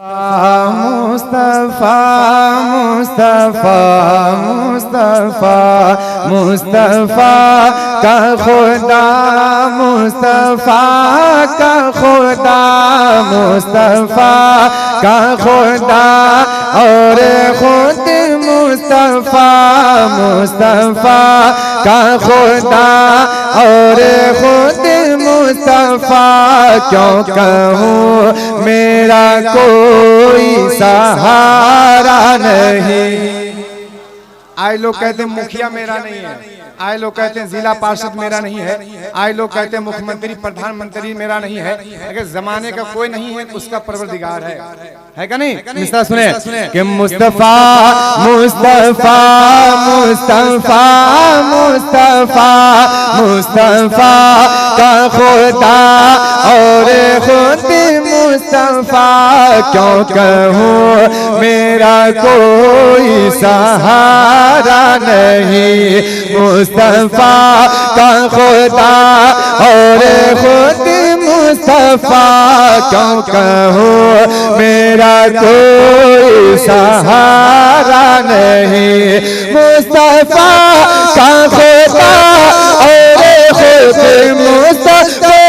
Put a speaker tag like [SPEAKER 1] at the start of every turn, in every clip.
[SPEAKER 1] मुस्तफा मुस्तफा मुस्तफा मुस्तफा का खुदा मुस्तफा का खुदा मुस्तफा का खुदा और खुद मुस्तफा मुस्तफा का खुदा और खुद मुस्तफा क्यों कहूँ मेरा कोई सहारा नहीं। आए लोग कहते हैं मुखिया मेरा नहीं है, आए लोग कहते हैं जिला पार्षद मेरा नहीं है, आए लोग कहते हैं मुख्यमंत्री प्रधानमंत्री मेरा नहीं है। अगर जमाने का कोई नहीं है उसका परवरदिगार है का नहीं? मिस्टर सुने कि मुस्तफा मुस्तफा मुस्तफा मुस्तफा मुस्तफा का खुदा और खुद मुस्तफा क्यों कहूँ मेरा कोई सहारा नहीं। मुस्तफा का खुदा और खुद मुस्तफा क्यों कहूँ मेरा कोई सहारा नहीं। मुस्तफा का खुदा और खुद मुस्तफा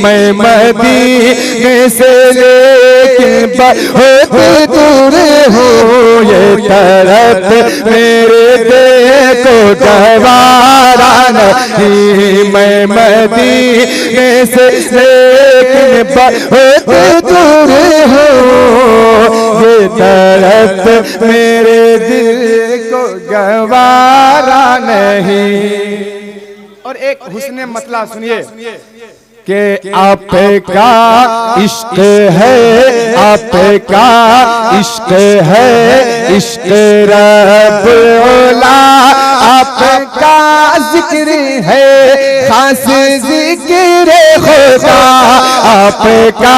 [SPEAKER 1] मैं मदीने से लेकिन बहुत दूर हूँ, ये तरफ मेरे देखो गवारा नहीं। मैं मदीने से लेकिन बहुत दूर हूँ, ये तरफ मेरे दिल को गवारा नहीं। और एक हुस्ने मतला सुनिए कि आपका इश्क है, आपका इश्क है, इश्क रब्बुला आपका जिक्र है, खास जिक्र खुदा आपका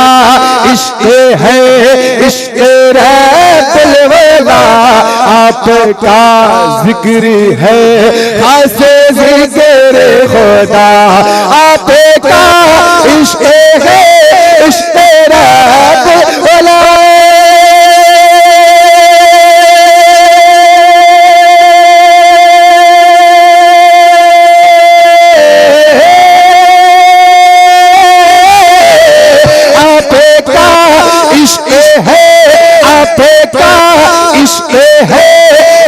[SPEAKER 1] इश्क है, इश्क रब्बुला आपका जिक्र है, खास जिक्र खुदा आपका इश्क है, इश्क रब्बुला आपका इश्क है, आपका इश्क है,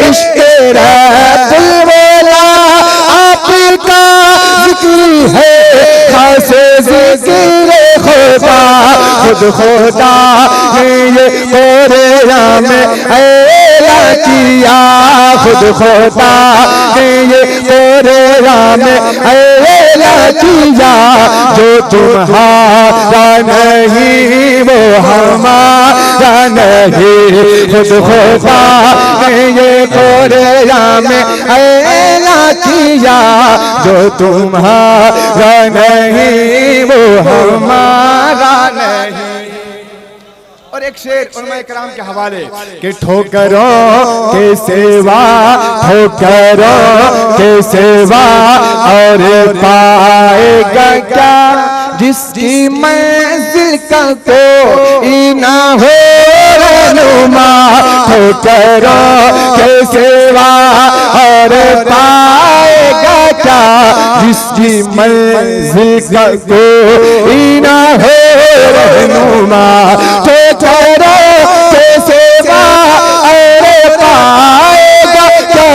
[SPEAKER 1] इश्क रब्बुला आपका जिक्र है, खास जिक्र खुदा खुद खुदा ने ये कोरिया में ऐला किया, खुद खुदा ने ये कोरिया में ऐला किया, जो तुम्हारा नहीं वो हमारा नहीं। खुद खुदा ने ये कोरिया में ऐला किया, जो तुम्हारा नहीं वो हमारा नहीं। और एक शेर उलमाए किराम के हवाले कि ठोकरों के सेवा, ठोकरों के सेवा और पाएगा क्या, जिसकी मंजिल का कोई ना हो रहनुमा। ठोकरों के सेवा और पाएगा क्या, जिसकी मंजिल का कोई ना हो रहनुमा। ठोकरों के सेवा और पाएगा क्या,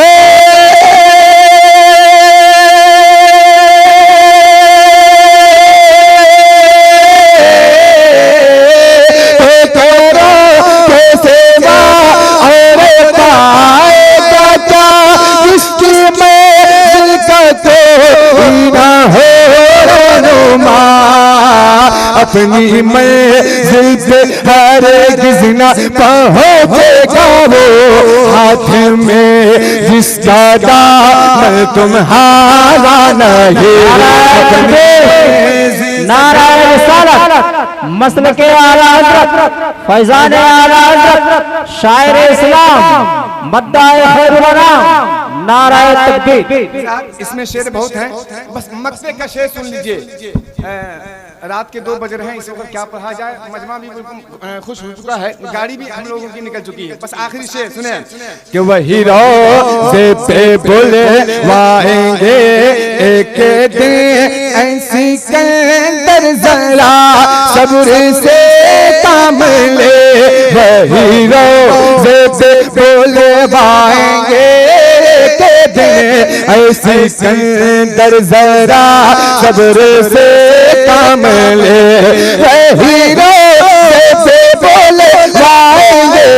[SPEAKER 1] अपनी मंजिल पे हरगिज़ न पहुँचेगा वो, हाथ में जिसका दामन तुम्हारा नहीं।
[SPEAKER 2] नाराए रिसालत मसल के आला हज़रत फैज़ान आला हज़रत शायर इस्लाम मद्दाए खैरुल अनाम नाराए तकबीर।
[SPEAKER 3] इसमें शेर बहुत हैं, बस मक्ते का शेर सुन लीजिए। रात के 2 बज रहे हैं, इस वक्त क्या पढ़ा जाए। मजमा भी बिल्कुल खुश हो चुका है, गाड़ी भी हम लोगों की निकल चुकी है। बस आखिरी शेर सुने
[SPEAKER 1] कि वही रोज़े पे बुलवाएंगे एक दिन ऐसी कंदर जरा सब्र से काम ले। वही रोज़े पे बुलवाएंगे एक दिन ऐसी कंदर जरा सब्र से काम ले। वही रोज़े पे बुलवाएंगे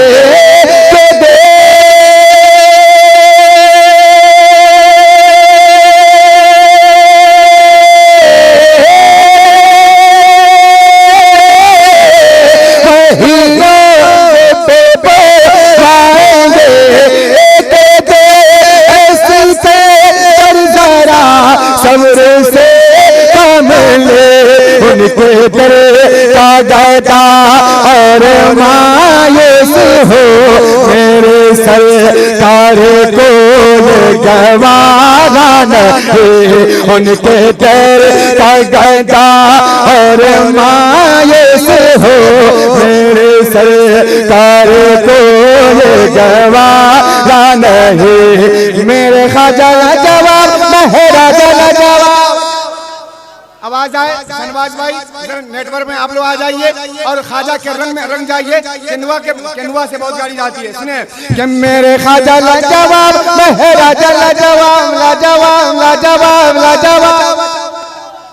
[SPEAKER 1] दादा और मायूस हो मेरे सरकार को गवारा नहीं। उनके दर का गदा और मायूस हो मेरे सरकार को गवारा नहीं। मेरे ख्वाजा जवाब मेरा जवाब।
[SPEAKER 3] आवाज आए शहनवाज भाई, नेटवर्क में आप लोग आ जाइए और ख्वाजा के रंग में रंग जाइए। केनुआ से बहुत गाड़ी जाती है, सुने
[SPEAKER 1] कि मेरे ख्वाजा लाजवाब मेरा लाजवाब लाजवाब लाजवाब लाजवाब।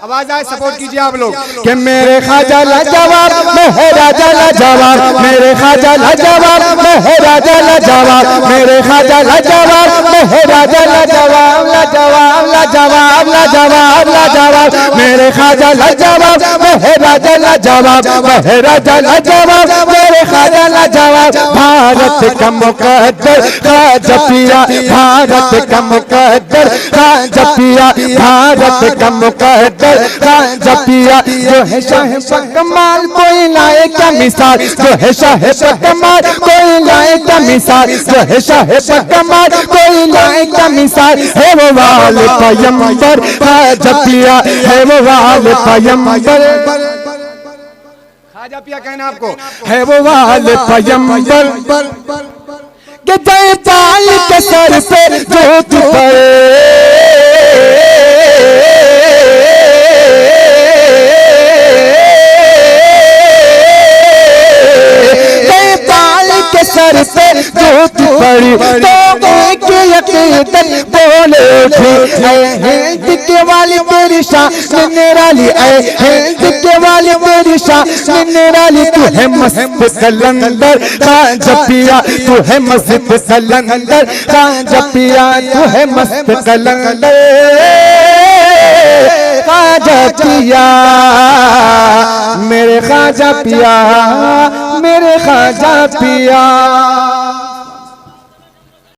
[SPEAKER 3] आवाज आए, सपोर्ट कीजिए आप लोग
[SPEAKER 1] कि मेरे ख्वाजा लाजवाब मेरा लाजवाब मेरे ख्वाजा लाजवाब मेरा लाजवाब मेरे ख्वाजा लाजवाब मेरा लाजवाब लाजवाब लाजवाब लाजवाब लाजवाब मेरे ख्वाजा लाजवाब मेरा लाजवाब मेरा लाजवाब मेरे ख्वाजा लाजवाब। भारत का मुकद्दर ख्वाजा पिया, भारत का मुकद्दर ख्वाजा पिया, भारत का मुकद्दर ख्वाजा पिया। जो है शाह कमाल कोई लाए क्या मिसाल, जो है शाह कमाल कोई लाए क्या मिसाल, जो है शाह कमाल कोई लाए क्या मिसाल। है वो वाले पैगंबर ख्वाजा पिया, है वो वाले पैगंबर
[SPEAKER 3] ख्वाजा पिया कहना आपको,
[SPEAKER 1] है वो वाले पैगंबर के जयपाल के सर पे जोत पड़े। सर पे जोत पड़ी तो एक यकीनन बोले उठी, हिंद के वाली तेरी शान निराली, हिंद के वाली तेरी शान निराली। तू है मस्त कलंदर ख्वाजा पिया, तू है मस्त कलंदर ख्वाजा पिया, तू है मस्त कलंदर ख्वाजा पिया। मेरे ख्वाजा पिया, मेरे ख्वाजा पिया।